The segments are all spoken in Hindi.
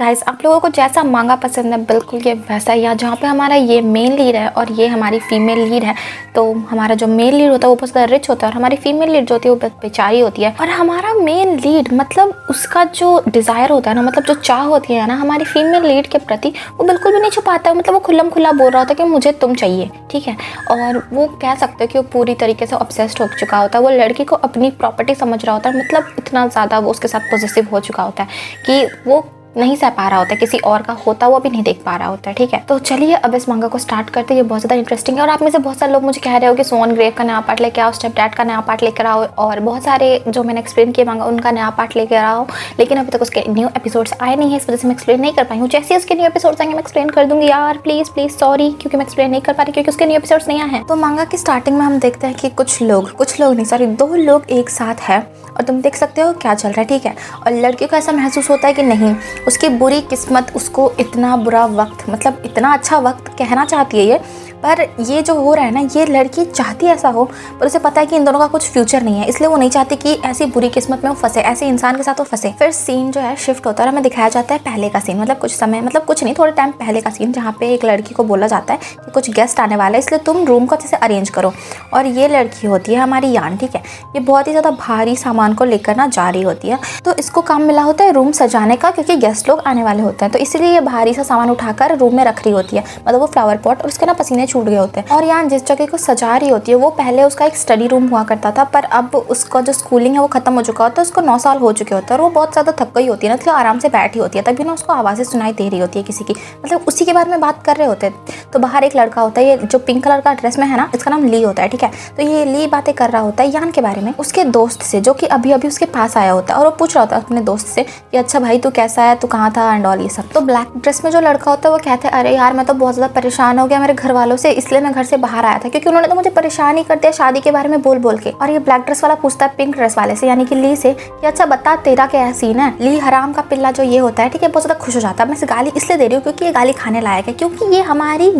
गाइस आप लोगों को जैसा मांगा पसंद है बिल्कुल ये वैसा ही है, जहाँ पे हमारा ये मेन लीड है और ये हमारी फीमेल लीड है। तो हमारा जो मेल लीड होता है वो बहुत ज़्यादा रिच होता है और हमारी फीमेल लीड जो होती है वो बेचारी होती है। और हमारा मेन लीड मतलब उसका जो डिज़ायर होता है ना, मतलब जो चाह होती है ना हमारी फीमेल लीड के प्रति, वो बिल्कुल भी नहीं छुपाता है। मतलब वो खुल्लम खुल्ला बोल रहा होता है कि मुझे तुम चाहिए, ठीक है। और वो कह सकते हो कि वो पूरी तरीके से ऑब्सेस्ड हो चुका होता है। वो लड़की को अपनी प्रॉपर्टी समझ रहा होता है, मतलब इतना ज़्यादा वो उसके साथ पॉजिटिव हो चुका होता है कि वो नहीं सह पा रहा होता है, किसी और का होता वो भी नहीं देख पा रहा होता है, ठीक है। तो चलिए अब इस मांगा को स्टार्ट करते हैं। ये बहुत ज़्यादा इंटरेस्टिंग है और आप में से बहुत सारे लोग मुझे कह रहे हो कि सोन ग्रेव का नया पार्ट लेकर आओ, स्टेप डैड का नया पार्ट लेकर आओ, और बहुत सारे जो मैंने एक्सप्लेन किए मांगा उनका नया पार्ट लेकर आओ। लेकिन अभी तक उसके न्यू एपिसोड्स आए नहीं है, इस वजह से मैं एक्सप्लेन नहीं कर पाई हूँ। जैसे उसके न्यू एपिसोड्स आएंगे मैं एक्सप्लेन कर दूंगी यार, प्लीज़ प्लीज़ सॉरी, क्योंकि मैं एक्सप्लेन नहीं कर पा रही क्योंकि उसके न्यू एपिसोड्स नहीं आए हैं। तो मांगा की स्टार्टिंग में हम देखते हैं कि कुछ लोग नहीं सॉरी 2 लोग एक साथ है और तुम देख सकते हो क्या चल रहा है, ठीक है। और लड़कियों को ऐसा महसूस होता है कि नहीं, उसकी बुरी किस्मत उसको इतना बुरा वक्त, मतलब इतना अच्छा वक्त कहना चाहती है ये, पर ये जो हो रहा है ना, ये लड़की चाहती ऐसा हो पर उसे पता है कि इन दोनों का कुछ फ्यूचर नहीं है, इसलिए वो नहीं चाहती कि ऐसी बुरी किस्मत में वो फंसे, ऐसे इंसान के साथ वो फंसे। फिर सीन जो है शिफ्ट होता है और हमें दिखाया जाता है पहले का सीन, मतलब कुछ समय, मतलब कुछ नहीं, थोड़े टाइम पहले का सीन, जहाँ पे एक लड़की को बोला जाता है कि कुछ गेस्ट आने वाला है इसलिए तुम रूम को अच्छे से अरेंज करो। और ये लड़की होती है हमारी यान, ठीक है। ये बहुत ही ज़्यादा भारी सामान को लेकर ना जा रही होती है, तो इसको काम मिला होता है रूम सजाने का, क्योंकि गेस्ट लोग आने वाले होते हैं, तो इसलिए ये भारी सा सामान उठाकर रूम में रख रही होती है, मतलब वो फ्लावर पॉट, और उसके ना पसीने छूट गए होते हैं। और यान जिस जगह को सजा रही होती है वो पहले उसका एक स्टडी रूम हुआ करता था, पर अब उसका जो स्कूलिंग है वो खत्म हो चुका होता है, उसको 9 साल हो चुके होते हैं और वो बहुत ज़्यादा थक गई होती है ना, इसलिए आराम से बैठी होती है, तभी ना उसको आवाज़ें सुनाई दे रही होती है किसी की, मतलब उसी के बारे में बात कर रहे होते हैं। तो बाहर एक लड़का होता है, ये जो पिंक कलर का ड्रेस में है ना, इसका नाम ली होता है, ठीक है। तो ये ली बातें कर रहा होता है यान के बारे में उसके दोस्त से, जो कि अभी अभी उसके पास आया होता है, और वो पूछ रहा होता है अपने दोस्त से कि अच्छा भाई तू कैसा है, तू कहाँ था एंड ऑल ये सब। तो ब्लैक ड्रेस में जो लड़का होता है वो कहता है अरे यार मैं तो बहुत ज़्यादा परेशान हो गया मेरे घर वालों से, इसलिए मैं घर से बाहर आया था, क्योंकि उन्होंने तो मुझे परेशान ही कर दिया शादी के बारे में बोल बोल के। और ये ब्लैक ड्रेस वाला पूछता है पिंक ड्रेस वाले से, यानी कि ली से, कि अच्छा बता तेरा क्या सीन है। ली हराम का पिल्ला जो ये होता है, ठीक है, बहुत ज़्यादा खुश हो जाता है। मैं इसे गाली इसलिए दे रही हूँ क्योंकि ये गाली खाने लायक है, क्योंकि ये हमारी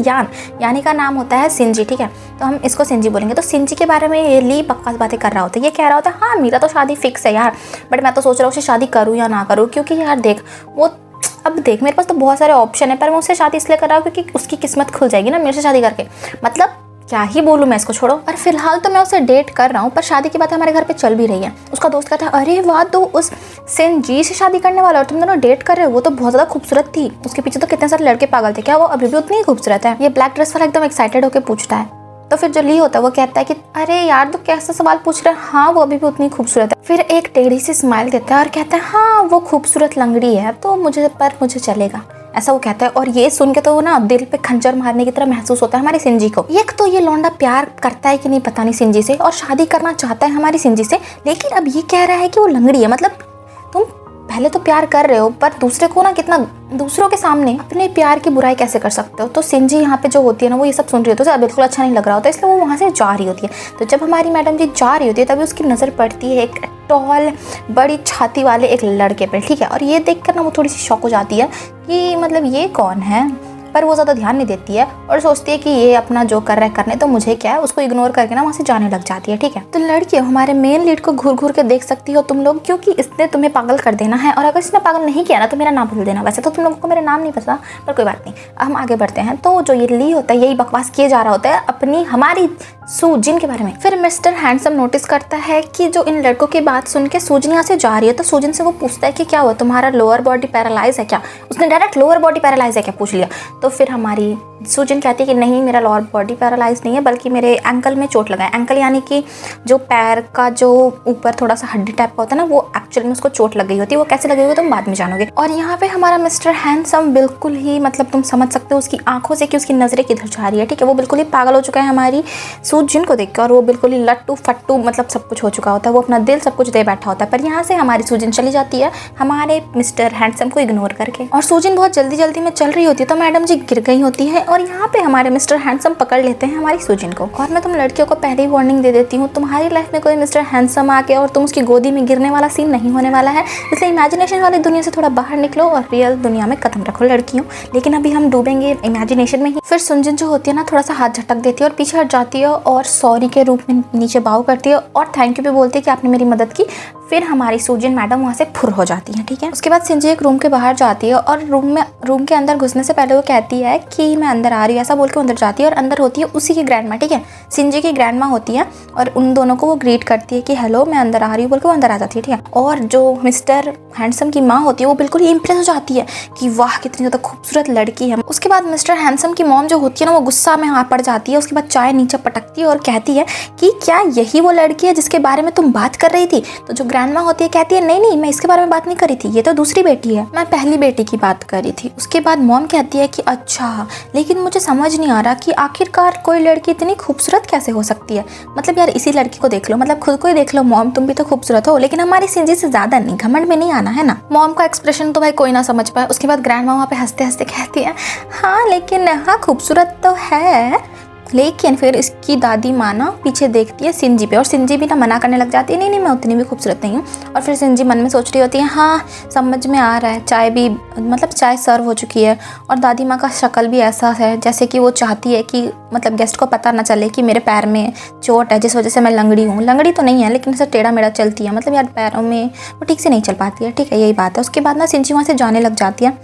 यानी का नाम होता है सिंजी, ठीक है, तो हम इसको सिंजी बोलेंगे। तो सिंजी के बारे में ये ली बकवास बातें कर रहा होता है। ये कह रहा होता है हाँ मेरा तो शादी फिक्स है यार, बट मैं तो सोच रहा हूँ उसे शादी करूँ या ना करूँ, क्योंकि यार देख वो, अब देख मेरे पास तो बहुत सारे ऑप्शन है, पर मैं उससे शादी इसलिए कर रहा हूँ क्योंकि उसकी किस्मत खुल जाएगी ना मेरे से शादी करके। मतलब क्या ही बोलूँ मैं, इसको छोड़ो। और फिलहाल तो मैं उसे डेट कर रहा हूँ, पर शादी की बात हमारे घर पे चल भी रही है। उसका दोस्त कहता है अरे वाह तो उस सिंजी से शादी करने वाला और तुम दोनों डेट कर रहे हो, वो तो बहुत ज़्यादा खूबसूरत थी, उसके पीछे तो कितने सारे लड़के पागल थे, क्या वो अभी भी उतनी ही खूबसूरत है। ये ब्लैक ड्रेस वाला एकदम एक्साइटेड होकर पूछता है। तो फिर जो ली होता है वो कहता है कि अरे यार तो कैसा सवाल पूछ रहा है, हाँ वो अभी भी उतनी खूबसूरत है। फिर एक टेढ़ी सी स्माइल देता है और कहता है हाँ वो खूबसूरत लंगड़ी है तो मुझे चलेगा, ऐसा वो कहता है। और ये सुन के तो वो ना दिल पे खंजर मारने की तरह महसूस होता है हमारी सिंजी को। एक तो ये लौंडा प्यार करता है कि नहीं पता नहीं सिंजी से, और शादी करना चाहता है हमारी सिंजी से, लेकिन अब ये कह रहा है कि वो लंगड़ी है। मतलब तुम पहले तो प्यार कर रहे हो, पर दूसरे को ना कितना, दूसरों के सामने अपने प्यार की बुराई कैसे कर सकते हो। तो सिंजी यहाँ पे जो होती है ना वो ये सब सुन रही होती है, तो बिल्कुल अच्छा नहीं लग रहा होता, इसलिए वो वहाँ से जा रही होती है। तो जब हमारी मैडम जी जा रही होती है तभी उसकी नज़र पड़ती है एक टॉल बड़ी छाती वाले एक लड़के पे, ठीक है। और ये देखकर ना वो थोड़ी सी शॉक हो जाती है कि मतलब ये कौन है, पर वो ज़्यादा ध्यान नहीं देती है और सोचती है कि ये अपना जो कर रहा है करने, तो मुझे क्या है, उसको इग्नोर करके ना वहाँ से जाने लग जाती है, ठीक है। तो लड़कियों हमारे मेन लीड को घूर घूर के देख सकती हो तुम लोग, क्योंकि इसने तुम्हें पागल कर देना है, और अगर इसने पागल नहीं किया ना तो मेरा नाम भूल देना। वैसे तो तुम लोगों को मेरा नाम नहीं पता, पर कोई बात नहीं, हम आगे बढ़ते हैं। तो जो ये ली होता है यही बकवास किए जा रहा होता है अपनी हमारी सूजिन के बारे में। फिर मिस्टर हैंडसम नोटिस करता है कि जो इन लड़कों की बात सुन के सूजिन यहाँ से जा रही है, तो सूजिन से वो पूछता है कि क्या हुआ, तुम्हारा लोअर बॉडी पैरालाइज है क्या। उसने डायरेक्ट लोअर बॉडी पैरालाइज है क्या पूछ लिया। तो फिर हमारी सूजिन कहती है कि नहीं मेरा लोअर बॉडी पैरालाइज नहीं है, बल्कि मेरे एंकल में चोट लगा है। एंकल यानी कि जो पैर का जो ऊपर थोड़ा सा हड्डी टाइप का होता है ना, वो एक्चुअल में उसको चोट लग गई होती है। वो कैसे लगी होगी तुम बाद में जानोगे। और यहाँ पे हमारा मिस्टर हैंडसम बिल्कुल ही, मतलब तुम समझ सकते हो उसकी आंखों से कि उसकी नजरें किधर जा रही है, ठीक है। वो बिल्कुल ही पागल हो चुका है हमारी सूजिन को देखकर, और वो बिल्कुल ही लट्टू फट्टू, मतलब सब कुछ हो चुका होता है, वो अपना दिल सब कुछ दे बैठा होता है। पर यहाँ से हमारी सूजिन चली जाती है हमारे मिस्टर हैंडसम को इग्नोर करके, और सूजिन बहुत जल्दी जल्दी में चल रही होती है, तो मैडम जी गिर गई होती है और यहाँ पे हमारे मिस्टर हैंडसम पकड़ लेते हैं हमारी सुजिन को। और मैं तुम लड़कियों को पहले ही वार्निंग दे देती हूँ, तुम्हारी लाइफ में कोई मिस्टर हैंडसम आके और तुम उसकी गोदी में गिरने वाला सीन नहीं होने वाला है, इसलिए इमेजिनेशन वाली दुनिया से थोड़ा बाहर निकलो और रियल दुनिया में कदम रखो लड़कियों। लेकिन अभी हम डूबेंगे इमेजिनेशन में ही। फिर सुजिन जो होती है ना, थोड़ा सा हाथ झटक देती है और पीछे हट जाती है और सॉरी के रूप में नीचे बाव करती है और थैंक यू भी बोलती है कि आपने मेरी मदद की। फिर हमारी सुजिन मैडम वहाँ से फुर हो जाती है, ठीक है। उसके बाद सिंजी एक रूम के बाहर जाती है और रूम के अंदर घुसने से पहले वो कहती है कि मैं अंदर आ रही हूँ, ऐसा बोल के अंदर जाती है। और अंदर होती है उसी की ग्रैंड माँ, ठीक है, सिंजी की ग्रैंड माँ होती है और उन दोनों को वो ग्रीट करती है कि हेलो मैं अंदर आ रही हूँ बोल के वो अंदर आ जाती है, ठीक है। और जो मिस्टर हैंडसम की माँ होती है वो बिल्कुल ही इंप्रेस हो जाती है कि वाह कितनी ज़्यादा खूबसूरत लड़की है। उसके बाद मिस्टर हैंडसम की मॉम जो होती है ना, वो गुस्सा में पड़ जाती है। उसके बाद चाय नीचे पटकती है और कहती है कि क्या यही वो लड़की है जिसके बारे में तुम बात कर रही थी? तो जो ग्रैंड माँ होती है कहती है नहीं मैं इसके बारे में बात नहीं करी थी, ये तो दूसरी बेटी है, मैं पहली बेटी की बात करी थी। उसके बाद मॉम कहती है कि अच्छा, लेकिन मुझे समझ नहीं आ रहा कि आखिरकार कोई लड़की इतनी खूबसूरत कैसे हो सकती है। मतलब यार इसी लड़की को देख लो, मतलब खुद को ही देख लो मॉम, तुम भी तो खूबसूरत हो, लेकिन हमारी सिंजी से ज्यादा नहीं, घमंड में नहीं आना है ना। मॉम का एक्सप्रेशन तो भाई कोई ना समझ पाए। उसके बाद ग्रैंड माँ वहाँ पे हंसते हंसते कहती है हाँ लेकिन हाँ खूबसूरत तो है। लेकिन फिर इसकी दादी माँ ना पीछे देखती है सिंजी पे और सिंजी भी ना मना करने लग जाती है, नहीं मैं उतनी भी खूबसूरत नहीं हूँ। और फिर सिंजी मन में सोच रही होती है हाँ समझ में आ रहा है, चाय भी मतलब चाय सर्व हो चुकी है और दादी माँ का शक्ल भी ऐसा है जैसे कि वो चाहती है कि मतलब गेस्ट को पता ना चले कि मेरे पैर में चोट है जिस वजह से मैं लंगड़ी हूँ। लंगड़ी तो नहीं है लेकिन ऐसा टेढ़ा मेढ़ा चलती है, मतलब यार पैरों में वो ठीक से नहीं चल पाती है, ठीक है, यही बात है। उसके बाद ना सिंजी वहाँ से जाने लग जाती है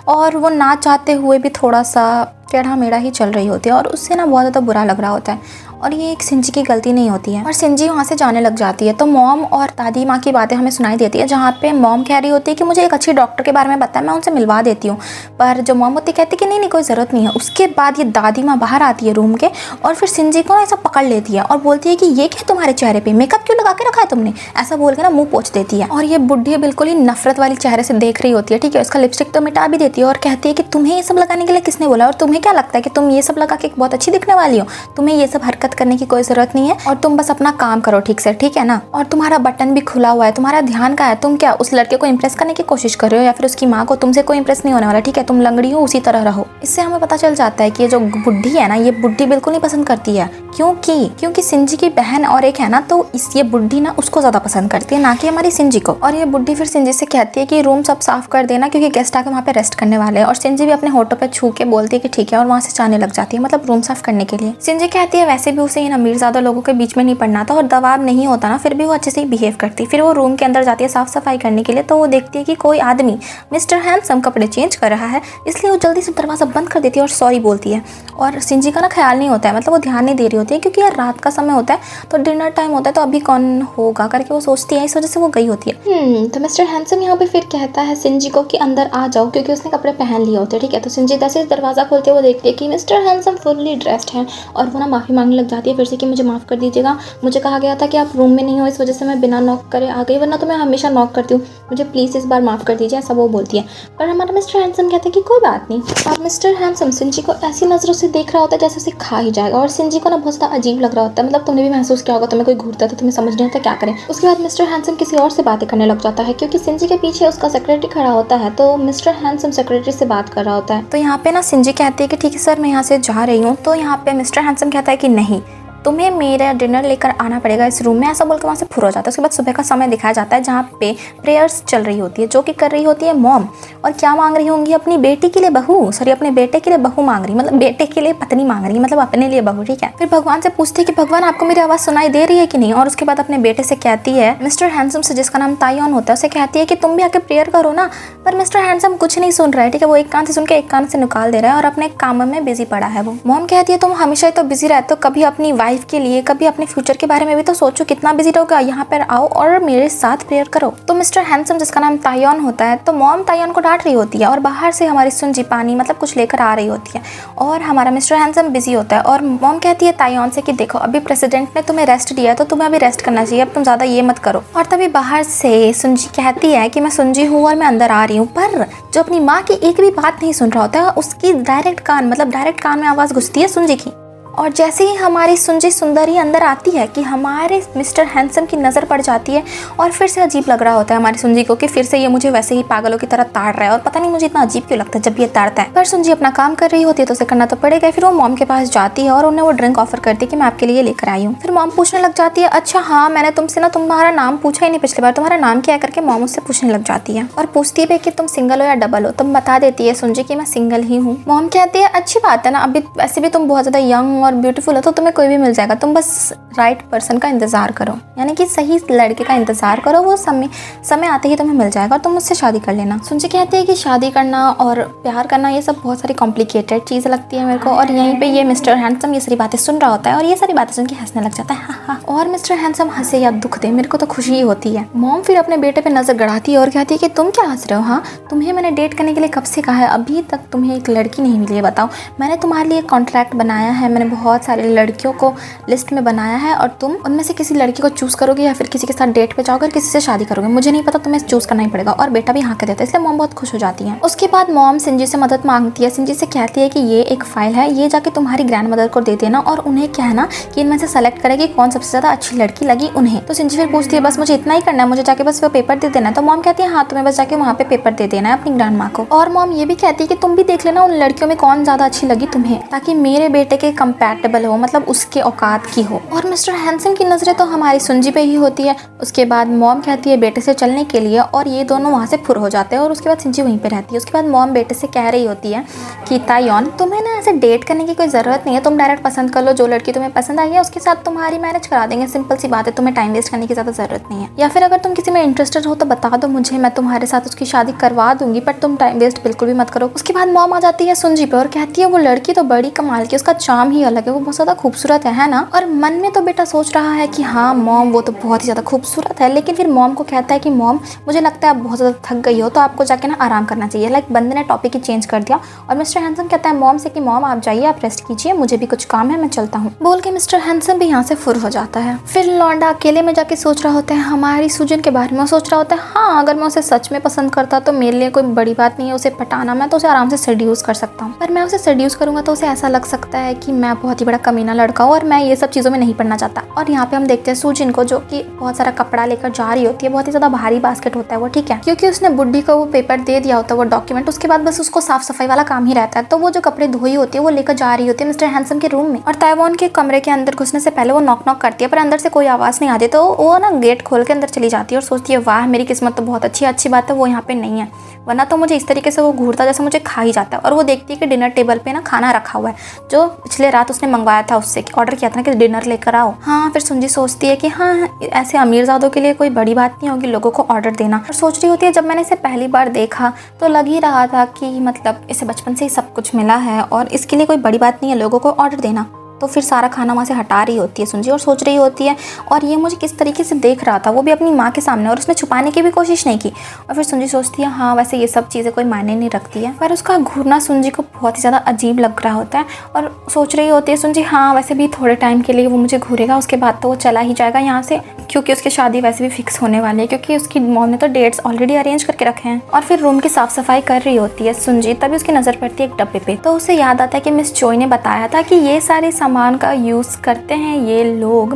और वो ना चाहते हुए भी थोड़ा सा टेढ़ा मेढ़ा ही चल रही होती है और उससे ना बहुत ज़्यादा बुरा लग रहा होता है और ये एक सिंजी की गलती नहीं होती है। और सिंजी वहाँ से जाने लग जाती है तो मॉम और दादी माँ की बातें हमें सुनाई देती है, जहाँ पे मॉम कह रही होती है कि मुझे एक अच्छी डॉक्टर के बारे में पता है, मैं उनसे मिलवा देती हूँ। पर जो मॉम होती कहती है कि नहीं कोई ज़रूरत नहीं है। उसके बाद ये दादी माँ बाहर आती है रूम के और फिर सिंजी को ऐसा पकड़ लेती है और बोलती है कि ये क्या तुम्हारे चेहरे पर मेकअप क्यों लगा के रखा है तुमने, ऐसा बोल के ना मुँह पोंछ देती है। और ये बुढ़ी बिल्कुल ही नफरत वाली चेहरे से देख रही होती है, ठीक है, उसका लिपस्टिक तो मिटा भी देती है और कहती है कि तुम्हें ये सब लगाने के लिए किसने बोला और तुम्हें क्या लगता है कि तुम ये सब लगा के बहुत अच्छी दिखने वाली हो, तुम्हें ये सब हरकत करने की कोई जरूरत नहीं है और तुम बस अपना काम करो ठीक से, ठीक है ना। और तुम्हारा बटन भी खुला हुआ है, तुम्हारा ध्यान कहाँ है, तुम क्या उस लड़के को इम्प्रेस करने की कोशिश कर रहे हो या फिर उसकी माँ को? तुमसे कोई इम्प्रेस नहीं होने वाला, ठीक है, तुम लंगड़ी हो उसी तरह रहो। इससे हमें पता चल जाता है कि ये जो बुढ़ी है ना, ये बुढ़ी बिल्कुल नहीं पसंद करती है। क्योंकि सिंजी की बहन और एक है ना, तो ये बुढ़ी ना उसको ज्यादा पसंद करती है, ना कि हमारी सिंजी को। और ये बुढ़ी फिर सिंजी से कहती है कि रूम सब साफ कर देना क्योंकि गेस्ट आके वहाँ पे रेस्ट करने वाले हैं। और सिंजी भी अपने होठों पे छू के बोलती है कि ठीक है और वहाँ से जाने लग जाती है, मतलब रूम साफ करने के लिए। सिंजी कहती है वैसे भी उसे इन अमीरज़ादा लोगों के बीच में नहीं पड़ना था और दबाव नहीं होता ना, फिर भी वो अच्छे से ही बिहेव करती। फिर वो रूम के अंदर जाती है साफ सफाई करने के लिए, तो वो देखती है कि कोई आदमी मिस्टर हैंडसम कपड़े चेंज कर रहा है, इसलिए वो जल्दी से दरवाज़ा बंद कर देती है और सॉरी बोलती है। और सिंजी का ना ख्याल नहीं होता है, मतलब वो ध्यान नहीं दे रही होती है क्योंकि यार रात का समय होता है तो डिनर टाइम होता है, तो अभी कौन होगा करके वो सोचती है, इस वजह से वो गई होती है। तो मिस्टर हैंडसम यहाँ पे फिर कहता है सिंजी को कि अंदर आ जाओ क्योंकि उसने कपड़े पहन लिए होते हैं, ठीक है। तो सिंजी जैसे दरवाज़ा खोलते हुए देखती है कि मिस्टर हैंडसम फुल्ली ड्रेस्ड है और वो ना माफ़ी मांगने लग जाती है फिर से कि मुझे माफ़ कर दीजिएगा, मुझे कहा गया था कि आप रूम में नहीं हो, इस वजह से मैं बिना नॉक करे आ गई, वरना तो मैं हमेशा नॉक करती हूँ, मुझे प्लीज़ इस बार माफ़ कर दीजिए, ऐसा वो बोलती है। पर हमारा मिस्टर हैंडसम कहता है कि कोई बात नहीं। और मिस्टर हैंडसम सिंजी को ऐसी नज़रों से देख रहा होता है जैसे उसे खा ही जाएगा और सिंजी को ना बहुत ज़्यादा अजीब लग रहा होता है, मतलब तुमने भी महसूस किया होगा, तुम्हें कोई घूरता है तो तुम्हें समझ नहीं आता क्या करें। उसके बाद मिस्टर हैंडसम किसी और से बातें करने लग जाता है क्योंकि सिंजी के पीछे उसका सेक्रेटरी खड़ा होता है, तो मिस्टर हैंडसम सेक्रेटरी से बात कर रहा होता है। तो यहाँ पे ना सिंजी कहती है कि ठीक है सर मैं यहाँ से जा रही हूँ, तो यहाँ पे मिस्टर हैंडसम कहता है कि नहीं तुम्हें मेरा डिनर लेकर आना पड़ेगा इस रूम में, ऐसा बोलकर वहाँ से फुर हो जाता है। उसके बाद सुबह का समय दिखाया जाता है जहाँ पे प्रेयर्स चल रही होती है, जो कि कर रही होती है मॉम। और क्या मांग रही होंगी? अपनी बेटी के लिए बहू, सॉरी अपने बेटे के लिए बहू मांग रही, मतलब बेटे के लिए पत्नी मांग रही, मतलब अपने लिए बहू, ठीक है। फिर भगवान से पूछती है कि भगवान आपको मेरी आवाज़ सुनाई दे रही है कि नहीं। और उसके बाद अपने बेटे से कहती है, मिस्टर हैंडसम से जिसका नाम तायोन होता है, उसे कहती है कि तुम भी आके प्रेयर करो ना। पर मिस्टर हैंडसम कुछ नहीं सुन रहा है, ठीक है, वो एक कान से सुन के एक कान से निकाल दे रहा है और अपने काम में बिजी पड़ा है वो। मॉम कहती है तुम हमेशा ही तो बिजी रहते हो, कभी अपनी वाइफ के लिए, कभी अपने फ्यूचर के बारे में भी तो सोचो, कितना बिजी रहोगे, यहाँ पर आओ और मेरे साथ प्रेयर करो। तो मिस्टर हैंडसम जिसका नाम तायोन होता है, तो मॉम तायोन को डांट रही होती है और बाहर से हमारी सुंजी पानी मतलब कुछ लेकर आ रही होती है और हमारा मिस्टर हैंडसम बिजी होता है। और मॉम कहती है तायोन से कि देखो अभी प्रेसिडेंट ने तुम्हें रेस्ट दिया है तो तुम्हें अभी रेस्ट करना चाहिए, अब तुम ज़्यादा ये मत करो। और तभी बाहर से सुंजी कहती है कि मैं सुंजी हूँ और मैं अंदर आ रही हूँ, पर जो अपनी माँ की एक भी बात नहीं सुन रहा होता है उसकी डायरेक्ट कान में आवाज़ घुसती है सुंजी की। और जैसे ही हमारी सुंजी सुंदरी अंदर आती है कि हमारे मिस्टर हैंडसम की नज़र पड़ जाती है और फिर से अजीब लग रहा होता है हमारी सुंजी को कि फिर से ये मुझे वैसे ही पागलों की तरह ताड़ रहा है और पता नहीं मुझे इतना अजीब क्यों लगता है जब ये ताड़ता है। पर सुंजी अपना काम कर रही होती है तो उसे करना तो पड़ेगा। फिर वो मॉम के पास जाती है और उन्हें वो ड्रिंक ऑफर करती है कि मैं आपके लिए लेकर आई हूँ। फिर मॉम पूछने लग जाती है, अच्छा हाँ मैंने तुमसे ना तुम्हारा नाम पूछा ही नहीं पिछली बार, तुम्हारा नाम क्या है करके मॉम उससे पूछने लग जाती है और पूछती है कि तुम सिंगल हो या डबल हो। तुम बता देती है सुंजी कि मैं सिंगल ही हूँ। मॉम कहती है अच्छी बात है ना, अभी वैसे भी तुम बहुत ज्यादा यंग और ब्यूटीफुल हो तो तुम्हें कोई भी मिल जाएगा, तुम बस राइट पर्सन का इंतजार करो, यानी कि सही लड़के का इंतजार करो, वो समय आते ही तुम्हें मिल जाएगा और तुम मुझसे शादी कर लेना। सुंजी कहती है कि शादी करना और प्यार करना ये सब बहुत सारी कॉम्प्लिकेटेड चीज़ लगती है मेरे को। और यहीं पे ये मिस्टर हैंडसम ये सारी बातें सुन रहा होता है और ये सारी बातें सुन के हंसने लग जाता है हाँ। और मिस्टर हैंडसम हंसे या दुख दे मेरे को तो खुशी ही होती है। मॉम फिर अपने बेटे पे नजर गड़ाती है और कहती है कि तुम क्या हंस रहे हो, हाँ तुम्हें मैंने डेट करने के लिए कब से कहा है, अभी तक तुम्हें एक लड़की नहीं मिली है, बताओ मैंने तुम्हारे लिए कॉन्ट्रैक्ट बनाया है, मैंने बहुत सारी लड़कियों को लिस्ट में बनाया है और तुम उनमें से किसी लड़की को चूज करोगे या फिर किसी के साथ डेट पे जाओगे और किसी से शादी करोगे, मुझे नहीं पता, तुम्हें चूज करना ही पड़ेगा। और बेटा भी हाँ कह देता है, इसलिए मॉम बहुत खुश हो जाती है। उसके बाद मॉम सिंजी से मदद मांगती है, सिंजी से कहती है कि ये एक फाइल है, ये जाके तुम्हारी ग्रैंड मदर को दे देना और उन्हें कहना कि इनमें से सेलेक्ट करेगी कौन सबसे ज्यादा अच्छी लड़की लगी उन्हें। तो सिंजी फिर पूछती है बस मुझे इतना ही करना है, मुझे जाके बस वो पेपर दे देना है। तो मॉम कहती है हाँ तुम्हें बस जाके वहाँ पे पेपर दे देना है अपनी ग्रैंड माँ को। और मॉम ये भी कहती है कि तुम भी देख लेना उन लड़कियों में कौन ज्यादा अच्छी लगी तुम्हें, ताकि मेरे बेटे के कंपैटिबल हो, मतलब उसके औकात की हो। और मिस्टर हैंडसम की नजरें तो हमारी सुंजी पे ही होती है। उसके बाद मॉम कहती है बेटे से चलने के लिए और ये दोनों वहाँ से फुर हो जाते हैं और उसके बाद सिंजी वहीं पे रहती है। उसके बाद मॉम बेटे से कह रही होती है कि तायोन तुम्हें ना ऐसे डेट करने की कोई ज़रूरत नहीं है, तुम डायरेक्ट पसंद कर लो, जो लड़की तुम्हें पसंद आई है उसके साथ तुम्हारी मैरिज करा देंगे, सिंपल सी बात है, तुम्हें टाइम वेस्ट करने की ज़्यादा ज़रूरत नहीं है। या फिर अगर तुम किसी में इंटरेस्टेड हो तो बता दो मुझे, मैं तुम्हारे साथ उसकी शादी करवा दूंगी, पर तुम टाइम वेस्ट बिल्कुल भी मत करो। उसके बाद मॉम आ जाती है सुंजी पे और कहती है वो लड़की तो बड़ी कमाल की, उसका चार्म ही अलग है, वो बहुत ज़्यादा खूबसूरत है ना। और मन में तो बेटा सोच रहा है कि हाँ मॉम वो तो बहुत ही ज़्यादा खूबसूरत है, लेकिन फिर मॉम को कहता है कि मॉम मुझे लगता है आप बहुत ज़्यादा थक गई हो तो आपको जाके ना आराम करना चाहिए। लाइक बंदे ने टॉपिक ही चेंज कर दिया और मिस्टर हैंडसम कहता है मॉम से कि मॉम आप जाइए, आप रेस्ट कीजिए, मुझे भी कुछ काम है, मैं चलता हूँ। बोल के मिस्टर हैंडसम भी यहाँ से फुर हो जाता है। फिर लौंडा अकेले में जाके सोच रहा होता है हमारी सुजन के बारे में, सोच रहा होता है हाँ अगर मैं उसे सच में पसंद करता तो मेरे लिए कोई बड़ी बात नहीं है उसे पटाना, मैं तो उसे आराम से सेड्यूस कर सकता हूँ, पर मैं उसे सेड्यूस करूंगा तो उसे ऐसा लग सकता है कि मैं बहुत ही बड़ा कमीना लड़का हूँ और मैं ये सब चीज़ों में नहीं पड़ना चाहता। और यहाँ पे हम देखते हैं सुजिन को जो कि बहुत सारा कपड़ा लेकर जा रही होती है, बहुत ही ज़्यादा भारी बास्केट होता है वो, ठीक है, क्योंकि उसने बुड्ढी को वो पेपर दे दिया होता है वो डॉक्यूमेंट, उसके बाद बस उसको साफ सफाई वाला काम ही रहता है। तो वो जो कपड़े धोई होती है वो लेकर जा रही होती है मिस्टर हैंडसम के रूम में और ताइवान के कमरे के अंदर घुसने से पहले वो नॉक नॉक करती है पर अंदर से कोई आवाज़ नहीं आती, तो वो ना गेट खोल के अंदर चली जाती है और सोचती है वाह मेरी किस्मत तो बहुत अच्छी बात है वो यहाँ पे नहीं है, वरना तो मुझे इस तरीके से वो घूरता जैसे मुझे खा ही जाता है। और वो देखती है कि डिनर टेबल पे ना खाना रखा हुआ है जो पिछले रात उसने मंगवाया था, उससे ऑर्डर किया था ना कि डिनर लेकर आओ। हाँ फिर सुंजी सोचती है कि हाँ ऐसे अमीरजादों के लिए कोई बड़ी बात नहीं होगी लोगों को ऑर्डर देना। और सोच रही होती है जब मैंने इसे पहली बार देखा तो लग ही रहा था कि मतलब इसे बचपन से ही सब कुछ मिला है और इसके लिए कोई बड़ी बात नहीं है लोगों को ऑर्डर देना। तो फिर सारा खाना वहाँ से हटा रही होती है सुंजी और सोच रही होती है और ये मुझे किस तरीके से देख रहा था, वो भी अपनी माँ के सामने, और उसने छुपाने की भी कोशिश नहीं की। और फिर सुंजी सोचती है हाँ वैसे ये सब चीज़ें कोई मायने नहीं रखती है, पर उसका घूरना सुंजी को बहुत ही ज़्यादा अजीब लग रहा होता है और सोच रही होती है सुंजी हाँ वैसे भी थोड़े टाइम के लिए वो मुझे घूरेगा, उसके बाद तो वो चला ही जाएगा यहाँ से, क्योंकि उसकी शादी वैसे भी फिक्स होने वाली है, क्योंकि उसकी मॉम ने तो डेट्स ऑलरेडी अरेंज करके रखे हैं। और फिर रूम की साफ सफाई कर रही होती है सुंजी, तभी उसकी नज़र पड़ती है एक डब्बे पे, तो उसे याद आता है कि मिस चोई ने बताया था कि ये सारे सामान का यूज़ करते हैं ये लोग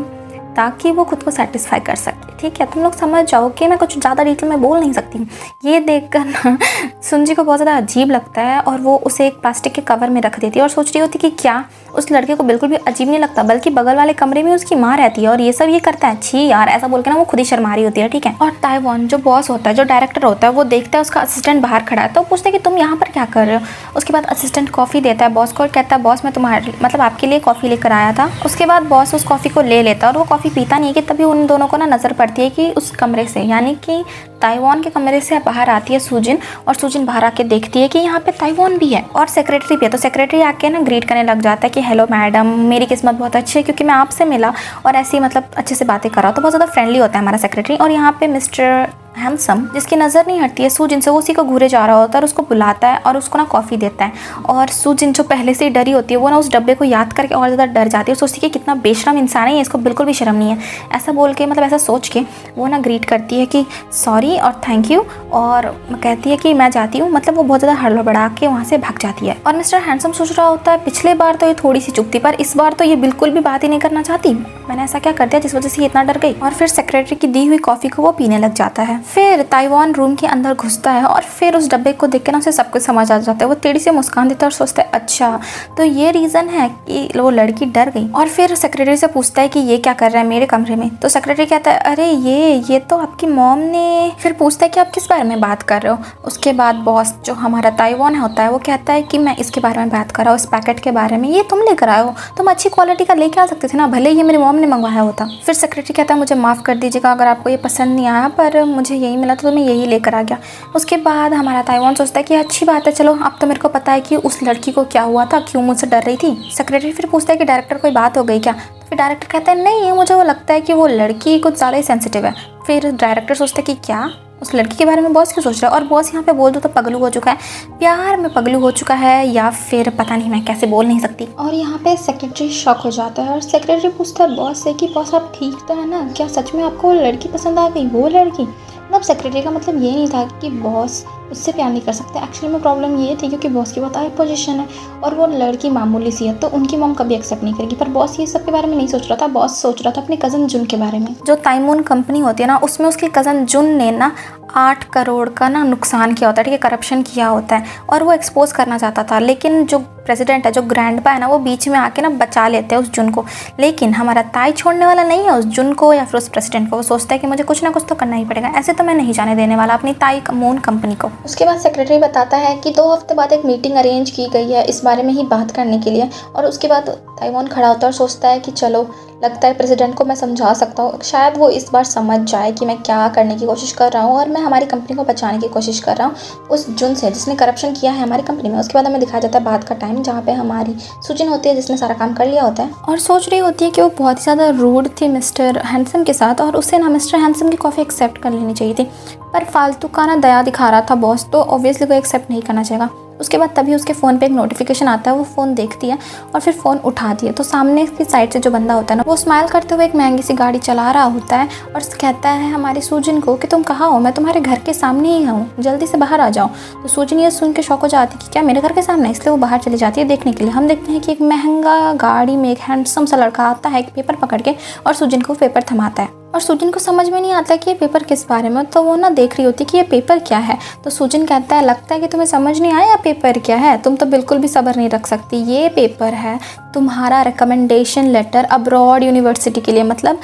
ताकि वो खुद को सेटिस्फाई कर सके। ठीक है तुम लोग समझ जाओ कि मैं कुछ ज़्यादा डिटेल में बोल नहीं सकती। ये देखकर ना सुंजी को बहुत ज़्यादा अजीब लगता है और वो उसे एक प्लास्टिक के कवर में रख देती है और सोच रही होती कि क्या उस लड़के को बिल्कुल भी अजीब नहीं लगता, बल्कि बगल वाले कमरे में उसकी माँ रहती है और ये सब ये करता है, छी यार ऐसा बोल के ना वो खुद ही शर्मा रही होती है। ठीक है और ताइवान जो बॉस होता है, जो डायरेक्टर होता है, वो देखता है उसका असिस्टेंट बाहर खड़ा है तो पूछते हैं कि तुम यहाँ पर क्या कर रहे हो। उसके बाद असिस्टेंट कॉफ़ी देता है बॉस को और कहता है बॉस मैं तुम्हारे मतलब आपके लिए कॉफ़ी लेकर आया था। उसके बाद बॉस उस कॉफ़ी को ले लेता है और वो कॉफ़ी पीता नहीं है कि तभी उन दोनों को ना नज़र पड़ती है कि उस कमरे से, यानी कि ताइवान के कमरे से बाहर आती है सुजिन और सुजिन बाहर आके देखती है कि यहाँ पे ताइवान भी है और सेक्रेटरी भी है। तो सेक्रेटरी आके ना ग्रीट करने लग जाता है कि हेलो मैडम मेरी किस्मत बहुत अच्छी है क्योंकि मैं आपसे मिला और ऐसी मतलब अच्छे से बातें कर रहा हूँ। तो बहुत ज़्यादा फ्रेंडली होता है हमारा सेक्रेटरी। और यहाँ पे मिस्टर हैंडसम, जिसकी नज़र नहीं हटती है सूजिन से, वो उसी को घूरे जा रहा होता है और उसको बुलाता है और उसको ना कॉफ़ी देता है। और सूजिन जो पहले से ही डरी होती है वो ना उस डब्बे को याद करके और ज़्यादा डर जाती है और सोचती है कि कितना बेशरम इंसान है, इसको बिल्कुल भी शर्म नहीं है। ऐसा बोल के मतलब ऐसा सोच के वो ना ग्रीट करती है कि सॉरी और थैंक यू, और कहती है कि मैं जाती हूँ। मतलब वो बहुत ज़्यादा हड़बड़ा के वहाँ से भाग जाती है। और मिस्टर हैंडसम सोच रहा होता है पिछले बार तो ये थोड़ी सी चुप थी, पर इस बार तो ये बिल्कुल भी बात ही नहीं करना चाहती। मैंने ऐसा क्या कर दिया जिस वजह से ये इतना डर गई। और फिर सेक्रेटरी की दी हुई कॉफ़ी को वो पीने लग जाता है। फिर ताइवान रूम के अंदर घुसता है और फिर उस डब्बे को देख के ना उसे सब कुछ समझ आ जाता है। वो टेढ़ी से मुस्कान देता है और सोचता है अच्छा तो ये रीज़न है कि वो लड़की डर गई। और फिर सेक्रेटरी से पूछता है कि ये क्या कर रहा है मेरे कमरे में। तो सेक्रेटरी कहता है अरे ये तो आपकी मॉम ने। फिर पूछता है कि आप किस बारे में बात कर रहे हो। उसके बाद बॉस जो हमारा ताइवान होता है वो कहता है कि मैं इसके बारे में बात कर रहा हूँ, इस पैकेट के बारे में। ये तुम लेकर आए हो, तुम अच्छी क्वालिटी का लेके आ सकते थे ना, भले ये मेरी मॉम ने मंगवाया होता। फिर सेक्रेटरी कहता है मुझे माफ़ कर दीजिएगा अगर आपको ये पसंद नहीं आया, पर मुझे यही मिला तो मैं यही लेकर आ गया। उसके बाद हमारा ताइवान सोचता है कि अच्छी बात है, चलो अब तो मेरे को पता है कि उस लड़की को क्या हुआ था, क्यों मुझसे डर रही थी। सेक्रेटरी फिर पूछता है कि डायरेक्टर कोई बात हो गई क्या। तो फिर डायरेक्टर कहता है नहीं, मुझे वो लगता है कि वो लड़की कुछ ज़्यादा ही सेंसिटिव है। फिर डायरेक्टर सोचता है कि क्या उस लड़की के बारे में बॉस क्यों सोच रहा है। और बॉस यहाँ पे बोल दो तो पगलू हो चुका है, प्यार में पगलू हो चुका है, या फिर पता नहीं मैं कैसे बोल नहीं सकती। और यहाँ पे सेक्रेटरी शॉक हो जाता है और सेक्रेटरी पूछता है बॉस से कि बॉस आप ठीक तो है ना, क्या सच में आपको वो लड़की पसंद आ गई। वो लड़की मतलब सेक्रेटरी का मतलब ये नहीं था कि बॉस उससे प्यार नहीं कर सकते। एक्चुअली में प्रॉब्लम ये थी क्योंकि बॉस की बहुत हाई पोजीशन है और वो लड़की मामूली सी है, तो उनकी मॉम कभी एक्सेप्ट नहीं करेगी। पर बॉस ये सब के बारे में नहीं सोच रहा था, बॉस सोच रहा था अपने कज़न जुन के बारे में। जो ताइमून कंपनी होती है ना, उसमें उसके कज़न जुन ने ना 8 करोड़ का ना नुकसान किया होता है, ठीक है, करप्शन किया होता है, और वो एक्सपोज करना चाहता था। लेकिन जो प्रेसिडेंट है, जो ग्रैंडपा है ना, वो बीच में आके ना बचा लेते हैं उस जुन को। लेकिन हमारा ताई छोड़ने वाला नहीं है उस जुन को या फिर उस प्रेसिडेंट को। वो सोचता है कि मुझे कुछ ना कुछ तो करना ही पड़ेगा, ऐसे तो मैं नहीं जाने देने वाला अपनी ताई मून कंपनी को। उसके बाद सेक्रेटरी बताता है कि 2 हफ्ते बाद एक मीटिंग अरेंज की गई है इस बारे में ही बात करने के लिए। और उसके बाद ताइवान खड़ा होता है और सोचता है कि चलो लगता है प्रेसिडेंट को मैं समझा सकता हूँ, शायद वो इस बार समझ जाए कि मैं क्या करने की कोशिश कर रहा हूँ और मैं हमारी कंपनी को बचाने की कोशिश कर रहा हूँ उस जुन से जिसने करप्शन किया है हमारी कंपनी में। उसके बाद हमें दिखाया जाता है बाद का टाइम जहाँ पे हमारी सूजिन होती है जिसने सारा काम कर लिया होता है और सोच रही होती है कि वो बहुत ही ज़्यादा रूड थी मिस्टर हैंडसम के साथ और उसे ना मिस्टर हैंडसम की कॉफ़ी एक्सेप्ट कर लेनी चाहिए थी। पर फालतू का ना दया दिखा रहा था बॉस, तो ऑब्वियसली कोई एक्सेप्ट नहीं करना चाहेगा। उसके बाद तभी उसके फ़ोन पे एक नोटिफिकेशन आता है, वो फ़ोन देखती है और फिर फ़ोन उठाती है। तो सामने की साइड से जो बंदा होता है ना, वो स्माइल करते हुए एक महंगी सी गाड़ी चला रहा होता है और कहता है हमारी सूजिन को कि तुम कहाँ हो, मैं तुम्हारे घर के सामने ही हूँ, जल्दी से बाहर आ जाओ। तो सूजिन ये सुन के शौक हो जाती है कि क्या मेरे घर के सामने, इसलिए वो बाहर चली जाती है देखने के लिए। हम देखते हैं कि एक महंगा गाड़ी में एक हैंडसम सा लड़का आता है एक पेपर पकड़ के और सूजिन को पेपर थमाता है। और सूजिन को समझ में नहीं आता कि ये पेपर किस बारे में, तो वो ना देख रही होती है कि ये पेपर क्या है। तो सूजिन कहता है लगता है कि तुम्हें समझ नहीं आया पेपर क्या है, तुम तो बिल्कुल भी सब्र नहीं रख सकती। ये पेपर है तुम्हारा रिकमेंडेशन लेटर अब्रॉड यूनिवर्सिटी के लिए, मतलब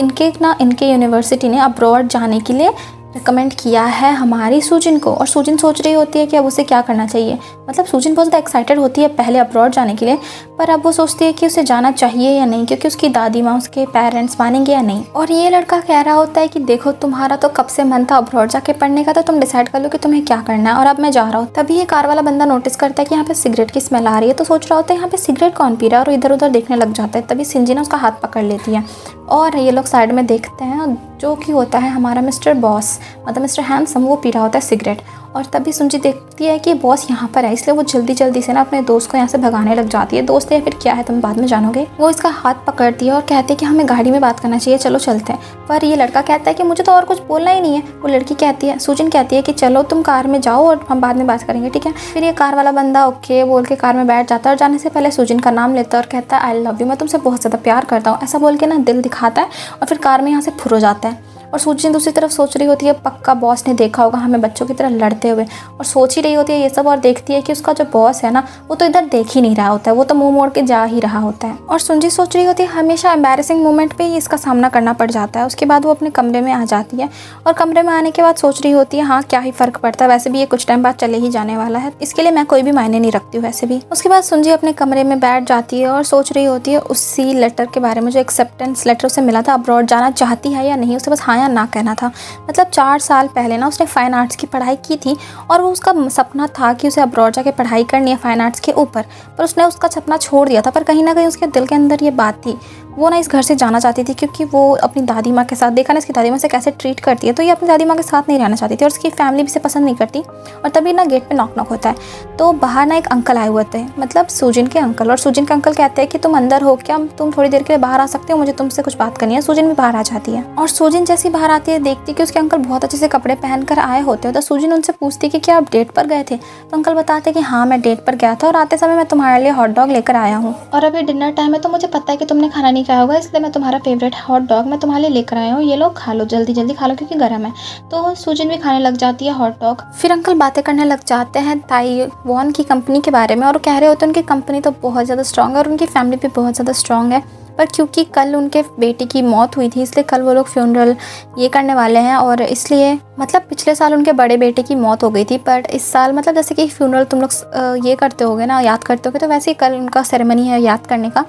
इनके यूनिवर्सिटी ने अब्रॉड जाने के लिए रिकमेंड किया है हमारी सूजिन को। और सूजिन सोच रही होती है कि अब उसे क्या करना चाहिए। मतलब सूजिन बहुत ज़्यादा एक्साइटेड होती है पहले अब्रॉड जाने के लिए, पर अब वो सोचती है कि उसे जाना चाहिए या नहीं, क्योंकि उसकी दादी माँ उसके पेरेंट्स मानेंगे या नहीं। और ये लड़का कह रहा होता है कि देखो तुम्हारा तो कब से मन था अब्रॉड जाके पढ़ने का, तो तुम डिसाइड कर लो कि तुम्हें क्या करना है और अब मैं जा रहा हूँ। तभी ये कार वाला बंदा नोटिस करता है कि यहाँ पे सिगरेट की स्मेल आ रही है, तो सोच रहा होता है यहाँ पे सिगरेट कौन पी रहा है और इधर उधर देखने लग जाता है। तभी सिंजी ना उसका हाथ पकड़ लेती है और ये लोग साइड में देखते हैं, जो कि होता है हमारा मिस्टर बॉस, मतलब मिस्टर हैंडसम, वो पी रहा होता है सिगरेट। और तभी सुंजी देखती है कि बॉस यहाँ पर है, इसलिए वो जल्दी जल्दी से ना अपने दोस्त को यहाँ से भगाने लग जाती है। दोस्त है या फिर क्या है तुम बाद में जानोगे। वो इसका हाथ पकड़ती है और कहती है कि हमें गाड़ी में बात करना चाहिए, चलो चलते हैं। पर ये लड़का कहता है कि मुझे तो और कुछ बोलना ही नहीं है। वो लड़की कहती है, सूजिन कहती है कि चलो तुम कार में जाओ और हम बाद में बात करेंगे, ठीक है। फिर ये कार वाला बंदा ओके बोल के कार में बैठ जाता है और जाने से पहले सूजिन का नाम लेता है और कहता है आई लव यू, मैं तुमसे बहुत ज़्यादा प्यार करता हूँ, ऐसा बोल के ना दिल दिखाता है और फिर कार में यहाँ से फुर हो जाता है। और सूजिन दूसरी तरफ सोच रही होती है पक्का बॉस ने देखा होगा हमें बच्चों की तरह लड़ते हुए, और सोच ही रही होती है ये सब और देखती है कि उसका जो बॉस है ना वो तो इधर देख ही नहीं रहा होता है, वो तो मुंह मोड़ के जा ही रहा होता है। और सुंजी सोच रही होती है हमेशा एम्बैरेसिंग मोमेंट पे ही इसका सामना करना पड़ जाता है। उसके बाद वो अपने कमरे में आ जाती है और कमरे में आने के बाद सोच रही होती है हाँ क्या ही फ़र्क पड़ता है, वैसे भी ये कुछ टाइम बाद चले ही जाने वाला है, इसके लिए मैं कोई भी मायने नहीं रखती हूँ वैसे भी। उसके बाद सुंजी अपने कमरे में बैठ जाती है और सोच रही होती है उसी लेटर के बारे में जो एक्सेप्टेंस लेटर उसे मिला था, अब्रॉड जाना चाहती है या नहीं, उसे बस हाँ हाँ या ना कहना था। मतलब 4 साल पहले ना उसने फ़ाइन आर्ट्स की पढ़ाई की थी और वो उसका सपना था कि उसे अब्रॉड जाके पढ़ाई करनी है फ़ाइन आर्ट्स के ऊपर, पर उसने उसका सपना छोड़ दिया था। पर कहीं ना कहीं उसके दिल के अंदर ये बात थी, वो ना इस घर से जाना चाहती थी क्योंकि वो अपनी दादी माँ के साथ देखा ना इसकी दादी माँ से कैसे ट्रीट करती है, तो ये अपनी दादी माँ के साथ नहीं रहना चाहती थी और उसकी फैमिली भी इसे पसंद नहीं करती। और तभी ना गेट पे नॉक नॉक होता है, तो बाहर ना एक अंकल आए हुए थे, मतलब सूजिन के अंकल। और सूजिन के अंकल कहते हैं कि तुम अंदर हो क्या, तुम थोड़ी देर के लिए बाहर आ सकते हो, मुझे तुमसे कुछ बात करनी है। सूजिन भी बाहर आ जाती है और सूजिन जैसी बाहर आती है देखती कि उसके अंकल बहुत अच्छे से कपड़े पहन कर आए होते हैं। तो सूजिन उनसे पूछती कि क्या आप डेट पर गए थे, तो अंकल बताते कि हाँ मैं डेट पर गया था और आते समय मैं तुम्हारे लिए हॉट डॉग लेकर आया हूँ, और अभी डिनर टाइम है तो मुझे पता है कि तुमने खाना नहीं खाया होगा, इसलिए मैं तुम्हारा फेवरेट हॉट डॉग मैं तुम्हारे लिए लेकर आया हूँ, ये लो खा लो, जल्दी जल्दी खा लो क्योंकि गर्म है। तो सूजिन भी खाने लग जाती है हॉट डॉग। फिर अंकल बातें करने लग जाते हैं ताइवान की कंपनी के बारे में और कह रहे होते हैं उनकी कंपनी तो बहुत ज़्यादा स्ट्रांग है और उनकी फैमिली भी बहुत ज़्यादा स्ट्रांग है, पर क्योंकि कल उनके बेटे की मौत हुई थी इसलिए कल वो लोग फ्यूनरल ये करने वाले हैं। और इसलिए मतलब पिछले साल उनके बड़े बेटे की मौत हो गई थी, पर इस साल मतलब जैसे कि फ्यूनरल तुम लोग ये करते होगे ना, याद करते होगे, तो वैसे ही कल उनका सेरेमनी है याद करने का,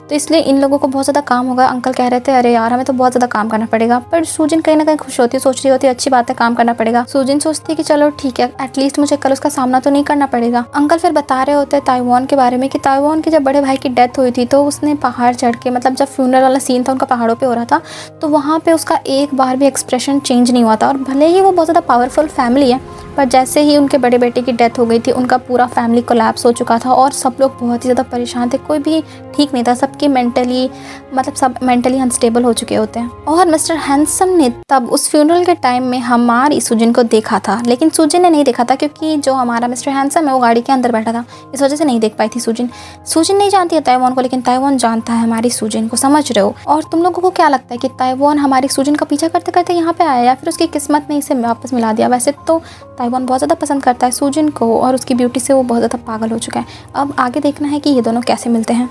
तो इसलिए इन लोगों को बहुत ज़्यादा काम होगा। अंकल कह रहे थे अरे यार हमें तो बहुत ज़्यादा काम करना पड़ेगा, पर सूजिन कहीं ना कहीं खुश होती है, सोच रही होती है अच्छी बात है काम करना पड़ेगा। सूजिन सोचती है कि चलो ठीक है, एटलीस्ट मुझे कल उसका सामना तो नहीं करना पड़ेगा। अंकल फिर बता रहे होते हैं ताइवान के बारे में कि ताइवान के जब बड़े भाई की डेथ हुई थी तो उसने पहाड़ चढ़ के, मतलब जब फ्यूनरल वाला सीन था उनका पहाड़ों पे हो रहा था, तो वहाँ पे उसका एक बार भी एक्सप्रेशन चेंज नहीं हुआ था। और भले ही वो बहुत ज़्यादा पावरफुल फैमिली है, पर जैसे ही उनके बड़े बेटे की डेथ हो गई थी उनका पूरा फैमिली कोलैप्स हो चुका था और सब लोग बहुत ही ज़्यादा परेशान थे, कोई भी ठीक नहीं था, सबकी मेंटली मतलब सब मेंटली अनस्टेबल हो चुके होते हैं। और मिस्टर हैंडसम ने तब उस फ्यूनरल के टाइम में हमारी सूजिन को देखा था, लेकिन सूजिन ने नहीं देखा था क्योंकि जो हमारा मिस्टर हैंडसम है वो गाड़ी के अंदर बैठा था, इस वजह से नहीं देख पाई थी सूजिन। सूजिन नहीं जानती है ताइवान को, लेकिन ताइवान जानता है हमारी सूजिन को, समझ रहे हो। और तुम लोगों को क्या लगता है कि ताइवान हमारी सूजिन का पीछा करते करते यहाँ पे आया या फिर उसकी किस्मत ने इसे वापस मिला दिया? वैसे तो ताइवान बहुत ज़्यादा पसंद करता है सूजिन को और उसकी ब्यूटी से वो बहुत ज़्यादा पागल हो चुका है। अब आगे देखना है कि ये दोनों कैसे मिलते हैं।